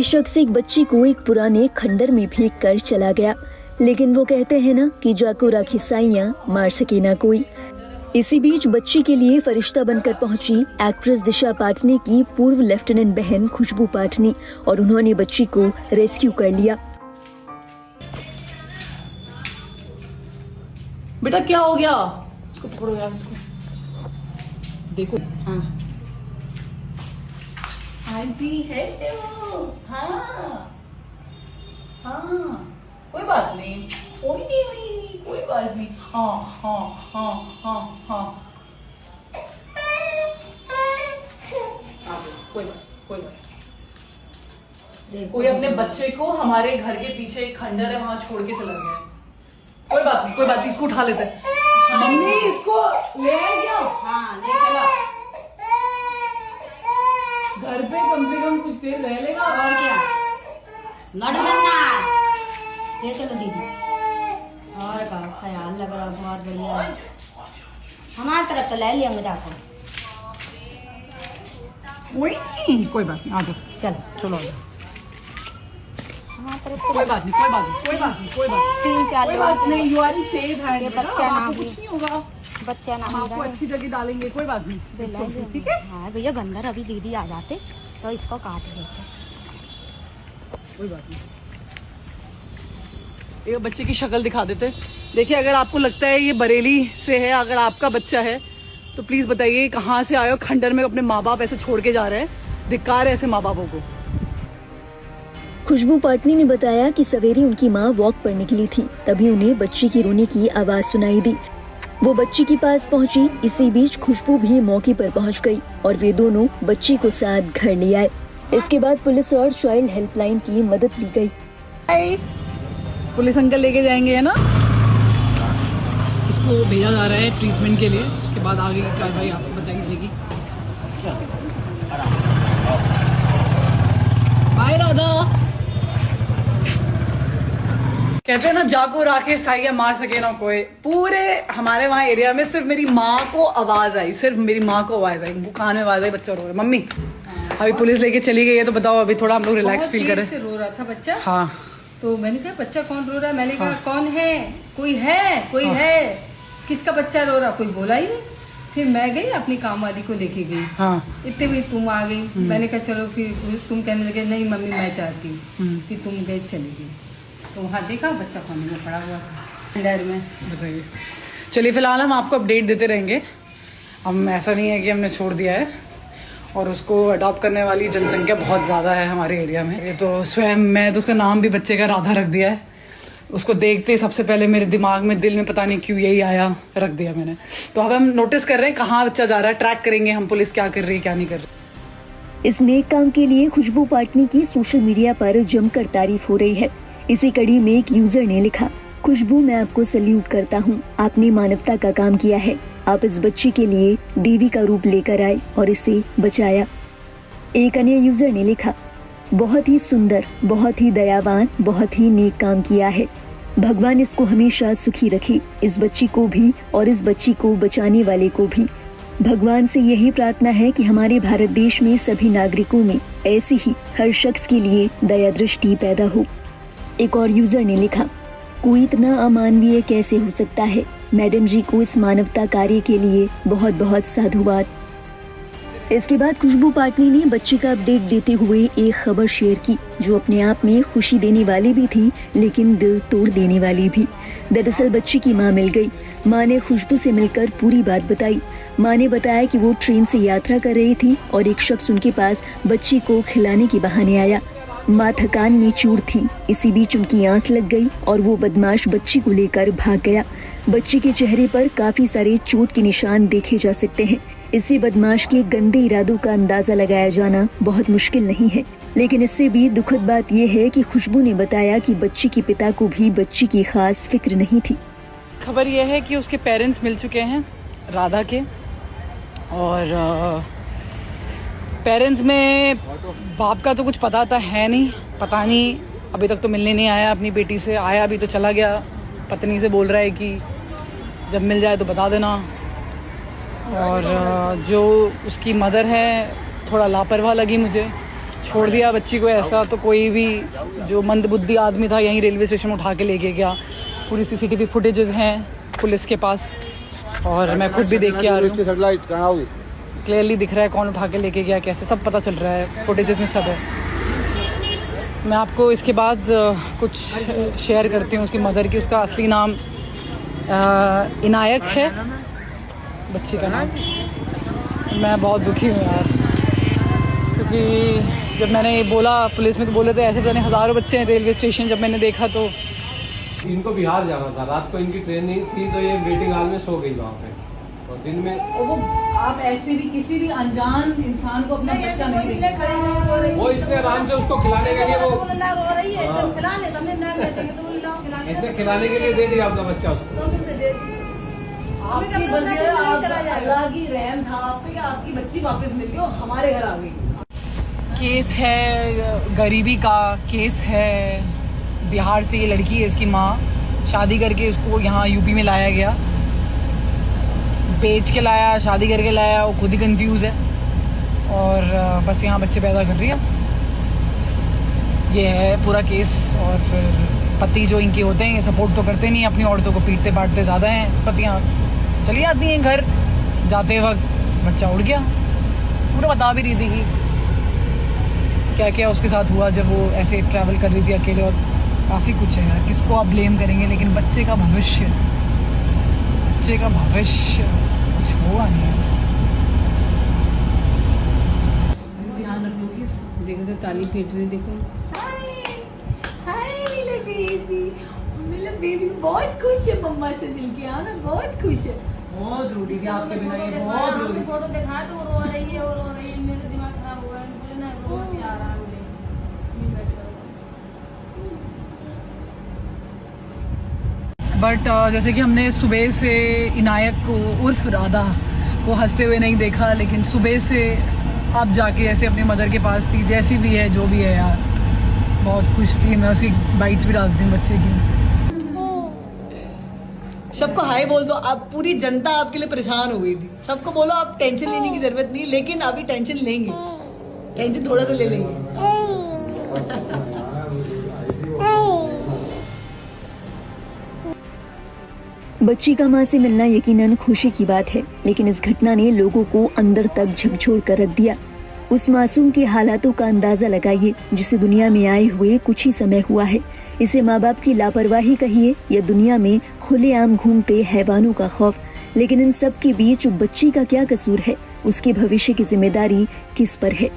ये शख्स एक बच्ची को एक पुराने खंडर में फेंक कर चला गया, लेकिन वो कहते हैं ना कि जाको राखी साइयां मार सके ना कोई। इसी बीच बच्ची के लिए फरिश्ता बनकर पहुंची एक्ट्रेस दिशा पाटनी की पूर्व लेफ्टिनेंट बहन खुशबू पाटनी, और उन्होंने बच्ची को रेस्क्यू कर लिया। बेटा क्या हो गया? इसको पकड़ो यार, इसको देखो। हाँ आंटी है वो। हाँ हाँ कोई बात नहीं, कोई नहीं कोई बात नहीं। हाँ हाँ हाँ हाँ हाँ कोई बात। कोई अपने बच्चे को हमारे घर के पीछे एक खंडर है वहां छोड़ के चला गया है। कोई बात नहीं, इसको उठा लेते हैं। मम्मी इसको ले आए क्या? हाँ ले चला। घर पे कम से कम कुछ देर रह लेगा और क्या। लड़ बनना ये चलो दीदी, और का ख्याल लग रहा बहुत बढ़िया है। हमारी तरफ तो ले लिया जाकर। कोई बात नहीं, आ जाओ। चलो आ जाओ। कोई बात नहीं 3-4 बात नहीं। यू आर सेफ है, बच्चा ना कुछ नहीं होगा। बच्चा ना आपको अच्छी जगह डालेंगे, कोई बात नहीं। ठीक है। हाँ भैया, बंदर अभी दीदी आ जाते तो इसको काट देते। कोई बात नहीं, ये बच्चे की शक्ल दिखा देते। देखिए अगर आपको लगता है ये बरेली से है, अगर आपका बच्चा है तो प्लीज बताइए कहाँ से आए हो। खंडर में अपने माँ बाप ऐसे छोड़ के जा रहे हैं, धिक्कार है ऐसे माँ बापों को। खुशबू पाटनी ने बताया कि सवेरे उनकी माँ वॉक पर निकली थी, तभी उन्हें बच्ची की रोने की आवाज सुनाई दी। वो बच्ची के पास पहुंची। इसी बीच खुशबू भी मौके पर पहुंच गई और वे दोनों बच्ची को साथ घर ले आए। इसके बाद पुलिस और चाइल्ड हेल्पलाइन की मदद ली गई। पुलिस अंकल लेके जाएंगे है ना, इसको भेजा जा रहा है ट्रीटमेंट के लिए। उसके बाद आगे की कार्रवाई आपको बताई जाएगी। बाय राधा। कहते हैं ना जाको राखे साइया मार सके ना कोई। पूरे हमारे वहाँ एरिया में सिर्फ मेरी माँ को आवाज आई, वो कान में आवाज आई, बच्चा रो रहा है। मम्मी अभी पुलिस लेके चली गई है, तो बताओ अभी थोड़ा हम लोग रिलैक्स फील करें। रो रहा था बच्चा। हाँ तो मैंने कहा बच्चा कौन रो रहा है? मैंने कहा कौन है? कोई है किसका बच्चा रो रहा? कोई बोला ही नहीं। फिर मैं गई अपनी काम वाली को लेके गई। हाँ इतने भी तुम आ गई। मैंने कहा चलो, फिर तुम कहने लगे नहीं मम्मी मैं चाहती हूँ कि तुम गए चली गई। तो वहाँ देखा बच्चा कोने में पड़ा हुआ था डर में। बताइए। चलिए फिलहाल हम आपको अपडेट देते रहेंगे। हम ऐसा नहीं है कि हमने छोड़ दिया है, और उसको अडॉप्ट करने वाली जनसंख्या बहुत ज़्यादा है हमारे एरिया में। ये तो स्वयं मैं तो उसका नाम भी बच्चे का राधा रख दिया है। उसको देखते सबसे पहले मेरे दिमाग में, दिल में पता नहीं क्यों यही आया, रख दिया मैंने। तो अब हम नोटिस कर रहे हैं कहाँ बच्चा जा रहा है, ट्रैक करेंगे हम, पुलिस क्या कर रही है क्या नहीं कर रही। इस नेक काम के लिए खुशबू पाटनी की सोशल मीडिया पर जमकर तारीफ हो रही है। इसी कड़ी में एक यूजर ने लिखा, खुशबू मैं आपको सैल्यूट करता हूँ, आपने मानवता का काम किया है। आप इस बच्ची के लिए देवी का रूप लेकर आए और इसे बचाया। एक अन्य यूजर ने लिखा, बहुत ही सुंदर, बहुत ही दयावान, बहुत ही नेक काम किया है। भगवान इसको हमेशा सुखी रखे, इस बच्ची को भी और इस बच्ची को बचाने वाले को भी। भगवान से यही प्रार्थना है कि हमारे भारत देश में सभी नागरिकों में ऐसी ही हर शख्स के लिए दया दृष्टि पैदा हो। एक और यूजर ने लिखा, कोई इतना अमानवीय कैसे हो सकता है। मैडम जी को इस मानवता कार्य के लिए बहुत बहुत साधुवाद। इसके बाद खुशबू पाटनी ने बच्ची का अपडेट देते हुए एक खबर शेयर की, जो अपने आप में खुशी देने वाली भी थी, लेकिन दिल तोड़ देने वाली भी। दरअसल बच्ची की मां मिल गई। मां ने खुशबू से मिलकर पूरी बात बताई। मां ने बताया कि वो ट्रेन से यात्रा कर रही थी और एक शख्स उनके पास बच्ची को खिलाने के बहाने आया। मां थकान में चूर थी। इसी बीच उनकी आंख लग गई और वो बदमाश बच्ची को लेकर भाग गया। बच्ची के चेहरे पर काफी सारे चोट के निशान देखे जा सकते हैं। इससे बदमाश के गंदे इरादों का अंदाजा लगाया जाना बहुत मुश्किल नहीं है। लेकिन इससे भी दुखद बात यह है कि खुशबू ने बताया कि बच्ची के पिता को भी बच्ची की खास फिक्र नहीं थी। खबर यह है कि उसके पेरेंट्स मिल चुके हैं राधा के, और पेरेंट्स में बाप का तो कुछ पता था है नहीं, पता नहीं अभी तक तो मिलने नहीं आया अपनी बेटी से। आया अभी तो चला गया, पत्नी से बोल रहा है कि जब मिल जाए तो बता देना। और जो उसकी मदर है थोड़ा लापरवाह लगी मुझे, छोड़ दिया बच्ची को ऐसा, तो कोई भी जो मंदबुद्धि आदमी था यहीं रेलवे स्टेशन में उठा के लेके गया। पूरी CCTV फुटेजेस हैं पुलिस के पास और मैं खुद भी देख के आ रही हूँ। क्लियरली दिख रहा है कौन उठा के लेके गया, कैसे, सब पता चल रहा है, फुटेजेस में सब है। मैं आपको इसके बाद कुछ शेयर करती हूँ उसकी मदर की। उसका असली नाम इनायक है बच्ची का नाम। मैं बहुत दुखी हूँ यार, क्योंकि जब मैंने ये बोला पुलिस में तो बोले थे ऐसे पता नहीं हज़ारों बच्चे हैं रेलवे स्टेशन। जब मैंने देखा तो इनको बिहार जाना था, रात को इनकी ट्रेन नहीं थी तो ये वेटिंग हॉल में सो गई वहाँ पे। और दिन में वो आप ऐसे भी किसी भी अनजान इंसान को अपना बच्चा नहीं देंगे। वो इसने आराम से उसको खिलाने के लिए वो इसने खिलाने के लिए दे दिया अपना बच्चा उसको। आपकी अल्लाह की रहम था आप पे, आपकी बच्ची वापस मिल गई और हमारे घर आ गई। केस है गरीबी का, केस है बिहार से ये लड़की है, इसकी माँ शादी करके इसको यहाँ यूपी में लाया गया, बेच के लाया, शादी करके लाया, वो खुद ही कंफ्यूज है और बस यहाँ बच्चे पैदा कर रही है। ये है पूरा केस। और फिर पति जो इनके होते हैं ये सपोर्ट तो करते नहीं, अपनी औरतों को पीटते पाटते ज़्यादा हैं पतियाँ। चली जाती हैं घर, जाते वक्त बच्चा उड़ गया। पूरा बता भी रही थी कि क्या क्या उसके साथ हुआ जब वो ऐसे ट्रैवल कर रही थी अकेले, और काफ़ी कुछ है यार। किसको आप ब्लेम करेंगे, लेकिन बच्चे का भविष्य कुछ होगा नहीं है। ध्यान रख लो। देखो तो ताली पीट रही, देखो हाय मेरा बेबी बहुत खुश है मम्मा से मिलके, आना बहुत खुश है। बहुत रो रही थी आपके बिना, ये बहुत रो रही थी। फोटो दिखा तो रो रही है और रो रही है, मेरा दिमाग खराब हुआ है। मुझे ना रो के आ रहा है, बट जैसे कि हमने सुबह से इनायक को उर्फ राधा को हंसते हुए नहीं देखा, लेकिन सुबह से अब जाके ऐसे अपनी मदर के पास थी, जैसी भी है जो भी है यार, बहुत खुश थी। मैं उसकी बाइट्स भी डालती हूँ बच्चे की। सबको हाय बोल दो। अब पूरी जनता आपके लिए परेशान हो गई थी। सबको बोलो आप टेंशन लेने की जरूरत नहीं, लेकिन अभी टेंशन लेंगे, टेंशन थोड़ा तो ले लेंगे। बच्ची का मां से मिलना यकीनन खुशी की बात है, लेकिन इस घटना ने लोगों को अंदर तक झकझोर कर रख दिया। उस मासूम के हालातों का अंदाजा लगाइए जिसे दुनिया में आए हुए कुछ ही समय हुआ है। इसे माँ बाप की लापरवाही कहिए या दुनिया में खुलेआम घूमते हैवानों का खौफ, लेकिन इन सब के बीच बच्ची का क्या कसूर है? उसके भविष्य की जिम्मेदारी किस पर है?